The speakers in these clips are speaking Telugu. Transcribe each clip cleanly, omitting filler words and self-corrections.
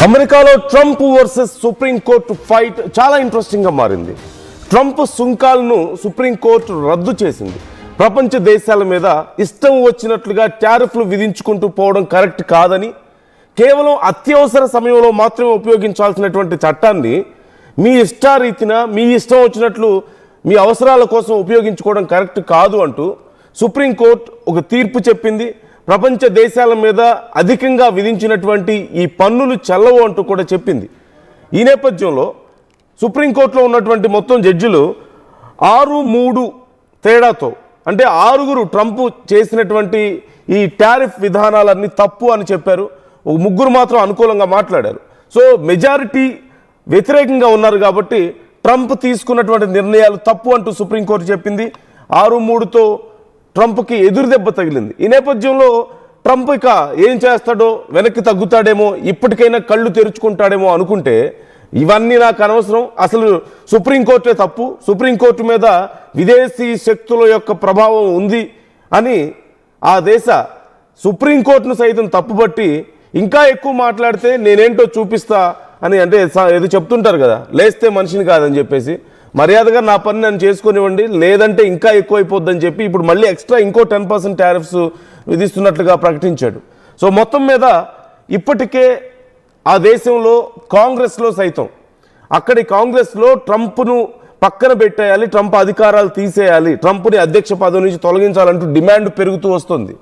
అమెరికాలో ట్రంప్ వర్సెస్ సుప్రీంకోర్టు ఫైట్ చాలా ఇంట్రెస్టింగ్గా మారింది. ట్రంప్ సుంకాలను సుప్రీంకోర్టు రద్దు చేసింది. ప్రపంచ దేశాల మీద ఇష్టం వచ్చినట్లుగా టారిఫ్లు విధించుకుంటూ పోవడం కరెక్ట్ కాదని, కేవలం అత్యవసర సమయంలో మాత్రమే ఉపయోగించాల్సినటువంటి చట్టాన్ని మీ ఇష్టారీతిన మీ ఇష్టం వచ్చినట్లు మీ అవసరాల కోసం ఉపయోగించుకోవడం కరెక్ట్ కాదు అంటూ సుప్రీంకోర్టు ఒక తీర్పు చెప్పింది. ప్రపంచ దేశాల మీద అధికంగా విధించినటువంటి ఈ పన్నులు చెల్లవు అంటూ కూడా చెప్పింది. ఈ నేపథ్యంలో సుప్రీంకోర్టులో ఉన్నటువంటి మొత్తం జడ్జిలు 6-3 తేడాతో, అంటే 6 ట్రంప్ చేసినటువంటి ఈ టారిఫ్ విధానాలన్నీ తప్పు అని చెప్పారు. ఒక 3 మాత్రం అనుకూలంగా మాట్లాడారు. సో మెజారిటీ వ్యతిరేకంగా ఉన్నారు కాబట్టి ట్రంప్ తీసుకున్నటువంటి నిర్ణయాలు తప్పు అంటూ సుప్రీంకోర్టు చెప్పింది. 6-3తో ట్రంప్కి ఎదురు దెబ్బ తగిలింది. ఈ నేపథ్యంలో ట్రంప్ ఇక ఏం చేస్తాడో, వెనక్కి తగ్గుతాడేమో, ఇప్పటికైనా కళ్ళు తెరుచుకుంటాడేమో అనుకుంటే ఇవన్నీ నాకు అనవసరం, అసలు సుప్రీంకోర్టే తప్పు, సుప్రీంకోర్టు మీద విదేశీ శక్తుల యొక్క ప్రభావం ఉంది అని ఆ దేశ సుప్రీంకోర్టును సైతం తప్పుబట్టి ఇంకా ఎక్కువ మాట్లాడితే నేనేంటో చూపిస్తా అని, అంటే ఏదో చెప్తుంటారు కదా, లేస్తే మనిషిని కాదని చెప్పేసి, మర్యాదగా నా పని నన్ను చేసుకునివ్వండి, లేదంటే ఇంకా ఎక్కువైపోద్దని చెప్పి ఇప్పుడు మళ్ళీ ఎక్స్ట్రా ఇంకో 10% టారిఫ్స్ విధిస్తున్నట్లుగా ప్రకటించాడు. సో మొత్తం మీద ఇప్పటికే ఆ దేశంలో కాంగ్రెస్లో సైతం, అక్కడి కాంగ్రెస్లో ట్రంప్ను పక్కన పెట్టేయాలి, ట్రంప్ అధికారాలు తీసేయాలి, ట్రంప్ని అధ్యక్ష పదవి నుంచి తొలగించాలంటూ డిమాండ్ పెరుగుతూ వస్తుంది.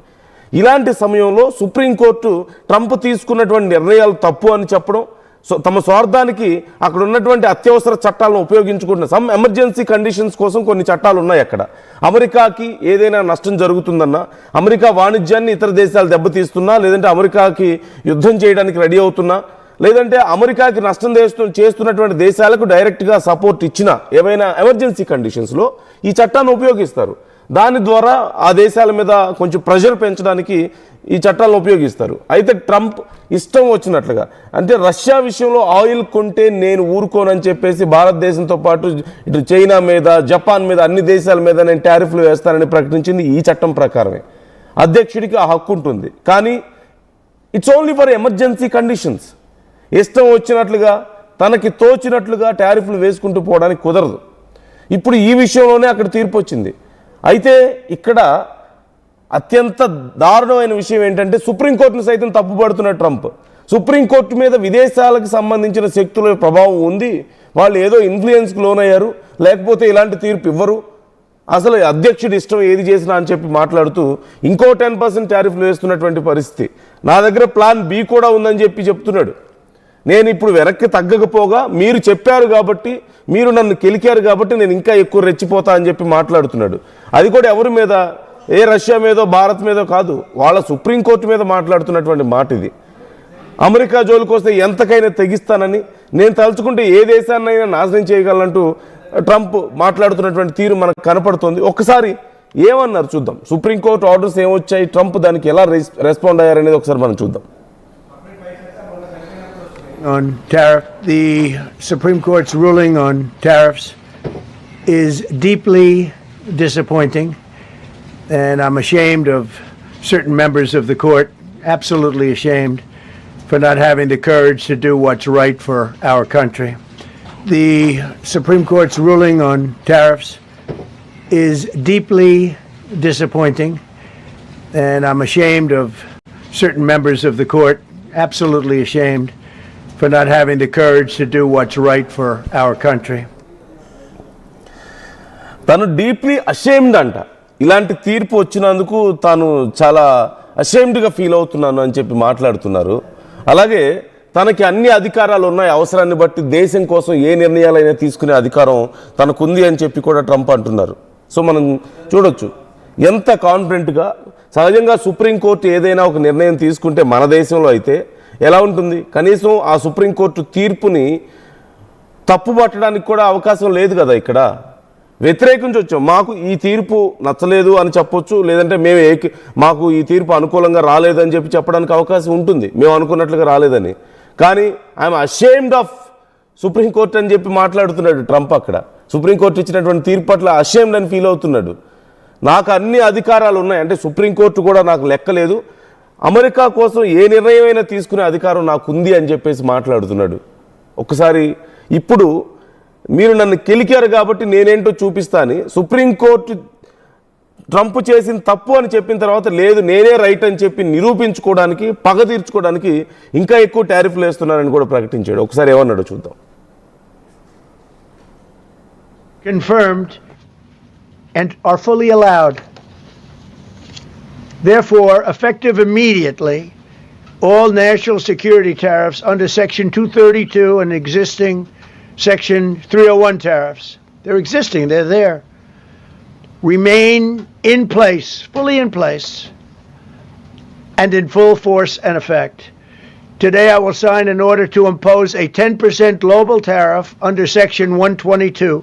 ఇలాంటి సమయంలో సుప్రీంకోర్టు ట్రంప్ తీసుకున్నటువంటి నిర్ణయాలు తప్పు అని చెప్పడం, తమ స్వార్థానికి అక్కడ ఉన్నటువంటి అత్యవసర చట్టాలను ఉపయోగించుకుంటున్న సమ్ ఎమర్జెన్సీ కండిషన్స్ కోసం కొన్ని చట్టాలు ఉన్నాయి. అక్కడ అమెరికాకి ఏదైనా నష్టం జరుగుతుందన్నా, అమెరికా వాణిజ్యాన్ని ఇతర దేశాలు దెబ్బతీస్తున్నా, లేదంటే అమెరికాకి యుద్ధం చేయడానికి రెడీ అవుతున్నా, లేదంటే అమెరికాకి నష్టం చేస్తున్నటువంటి దేశాలకు డైరెక్ట్గా సపోర్ట్ ఇచ్చినా, ఏవైనా ఎమర్జెన్సీ కండిషన్స్లో ఈ చట్టాన్ని ఉపయోగిస్తారు. దాని ద్వారా ఆ దేశాల మీద కొంచెం ప్రెషర్ పెంచడానికి ఈ చట్టాలను ఉపయోగిస్తారు. అయితే ట్రంప్ ఇష్టం వచ్చినట్లుగా, అంటే రష్యా విషయంలో ఆయిల్ కొంటే నేను ఊరుకోనని చెప్పేసి భారతదేశంతో పాటు ఇటు చైనా మీద, జపాన్ మీద, అన్ని దేశాల మీద నేను టారిఫ్లు వేస్తానని ప్రకటించింది ఈ చట్టం ప్రకారమే. అధ్యక్షుడికి ఆ హక్కు ఉంటుంది, కానీ it's only for emergency conditions. ఇష్టం వచ్చినట్లుగా తనకి తోచినట్లుగా టారిఫ్లు వేసుకుంటూ పోవడానికి కుదరదు. ఇప్పుడు ఈ విషయంలోనే అక్కడ తీర్పు వచ్చింది. అయితే ఇక్కడ అత్యంత దారుణమైన విషయం ఏంటంటే సుప్రీంకోర్టును సైతం తప్పుపడుతున్న ట్రంప్. సుప్రీంకోర్టు మీద విదేశాలకు సంబంధించిన శక్తుల ప్రభావం ఉంది, వాళ్ళు ఏదో ఇన్ఫ్లుయెన్స్కి లోనయ్యారు, లేకపోతే ఇలాంటి తీర్పు ఇవ్వరు, అసలు అధ్యక్షుడి ఇష్టం ఏది చేసినా అని చెప్పి మాట్లాడుతూ ఇంకో 10% టారిఫ్లు వేస్తున్నటువంటి పరిస్థితి. నా దగ్గర ప్లాన్ బి కూడా ఉందని చెప్తున్నాడు. నేను ఇప్పుడు వెనక్కి తగ్గకపోగా మీరు చెప్పారు కాబట్టి, మీరు నన్ను కెలికారు కాబట్టి నేను ఇంకా ఎక్కువ రెచ్చిపోతా అని చెప్పి మాట్లాడుతున్నాడు. అది కూడా ఎవరి మీద, ఏ రష్యా మీదో భారత్ మీదో కాదు, వాళ్ళ సుప్రీంకోర్టు మీద మాట్లాడుతున్నటువంటి మాట ఇది. అమెరికా జోలికి వస్తే ఎంతకైనా తెగిస్తానని, నేను తలుచుకుంటే ఏ దేశాన్నైనా నాశనం చేయగలనంటూ ట్రంప్ మాట్లాడుతున్నటువంటి తీరు మనకు కనపడుతుంది. ఒక్కసారి ఏమన్నారు చూద్దాం. సుప్రీంకోర్టు ఆర్డర్స్ ఏమొచ్చాయి, ట్రంప్ దానికి ఎలా రెస్పాండ్ అయ్యారనేది ఒకసారి మనం చూద్దాం. On tariff, the Supreme Court's ruling on tariffs is deeply disappointing, and I'm ashamed of certain members of the court, absolutely ashamed, for not having the courage to do what's right for our country. The Supreme Court's ruling on tariffs is deeply disappointing, and I'm ashamed of certain members of the court, absolutely ashamed, for not having the courage to do what's right for our country. తను డీప్లీ అషేమ్డ్ అంట. ఇలాంటి తీర్పు వచ్చినందుకు తాను చాలా అషేమ్డ్గా ఫీల్ అవుతున్నాను అని చెప్పి మాట్లాడుతున్నారు. అలాగే తనకి అన్ని అధికారాలు ఉన్నాయి, అవసరాన్ని బట్టి దేశం కోసం ఏ నిర్ణయాలైనా తీసుకునే అధికారం తనకుంది అని చెప్పి కూడా ట్రంప్ అంటున్నారు. సో మనం చూడొచ్చు ఎంత కాన్ఫిడెంట్గా. సహజంగా సుప్రీంకోర్టు ఏదైనా ఒక నిర్ణయం తీసుకుంటే మన దేశంలో అయితే ఎలా ఉంటుంది, కనీసం ఆ సుప్రీంకోర్టు తీర్పుని తప్పుపట్టడానికి కూడా అవకాశం లేదు కదా. ఇక్కడ వ్యతిరేకించి వచ్చాం, మాకు ఈ తీర్పు నచ్చలేదు అని చెప్పొచ్చు, లేదంటే మాకు ఈ తీర్పు అనుకూలంగా రాలేదని చెప్పి చెప్పడానికి అవకాశం ఉంటుంది, మేము అనుకున్నట్లుగా రాలేదని. కానీ ఐఎమ్ అషేమ్డ్ ఆఫ్ సుప్రీంకోర్టు అని చెప్పి మాట్లాడుతున్నాడు ట్రంప్. అక్కడ సుప్రీంకోర్టు ఇచ్చినటువంటి తీర్పు పట్ల అషేమ్డ్ అని ఫీల్ అవుతున్నాడు. నాకు అన్ని అధికారాలు ఉన్నాయి, అంటే సుప్రీంకోర్టు కూడా నాకు లెక్కలేదు, అమెరికా కోసం ఏ నిర్ణయమైనా తీసుకునే అధికారం నాకుంది అని చెప్పేసి మాట్లాడుతున్నాడు. ఒకసారి ఇప్పుడు మీరు నన్ను కెలికారు కాబట్టి నేనేంటో చూపిస్తాను. సుప్రీంకోర్టు ట్రంప్ చేసిన తప్పు అని చెప్పిన తర్వాత లేదు నేనే రైట్ అని చెప్పి నిరూపించుకోవడానికి, పగ తీర్చుకోవడానికి ఇంకా ఎక్కువ టారిఫ్లు వేస్తున్నారని కూడా ప్రకటించాడు. ఒకసారి ఏమన్నాడో చూద్దాం. Confirmed and are fully allowed. Therefore, effective immediately, all national security tariffs under Section 232 and existing Section 301 tariffs, they're existing, they're there, remain in place, fully in place, and in full force and effect. Today, I will sign an order to impose a 10% global tariff under Section 122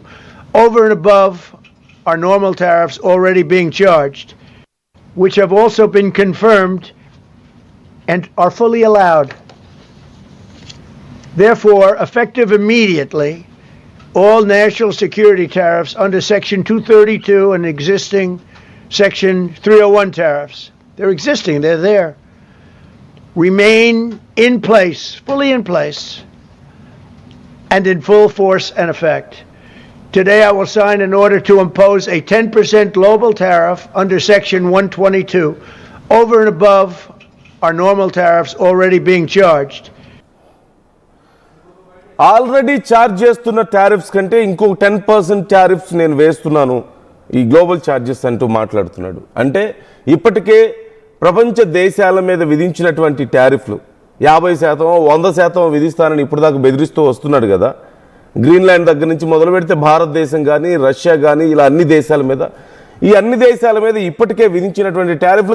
over and above our normal tariffs already being charged, which have also been confirmed and are fully allowed. Therefore, effective immediately, all national security tariffs under Section 232 and existing Section 301 tariffs, they're existing, they're there, remain in place, fully in place, and in full force and effect. Today, I will sign an order to impose a 10% global tariff under Section 122 over and above our normal tariffs already being charged. Already charge చేస్తున్న టారిఫ్స్ కంటే ఇంకొక 10% టారిఫ్స్ నేను వేస్తున్నాను ఈ గ్లోబల్ ఛార్జెస్ అంటూ మాట్లాడుతున్నాడు. అంటే ఇప్పటికే ప్రపంచ దేశాల మీద విధించినటువంటి టారిఫ్లు 50%, 100% విధిస్తానని ఇప్పటిదాకా బెదిరిస్తూ వస్తున్నాడు కదా. గ్రీన్లాండ్ దగ్గర నుంచి మొదలు పెడితే భారతదేశం కానీ, రష్యా కానీ, ఇలా అన్ని దేశాల మీద, ఈ అన్ని దేశాల మీద ఇప్పటికే విధించినటువంటి టారిఫ్లు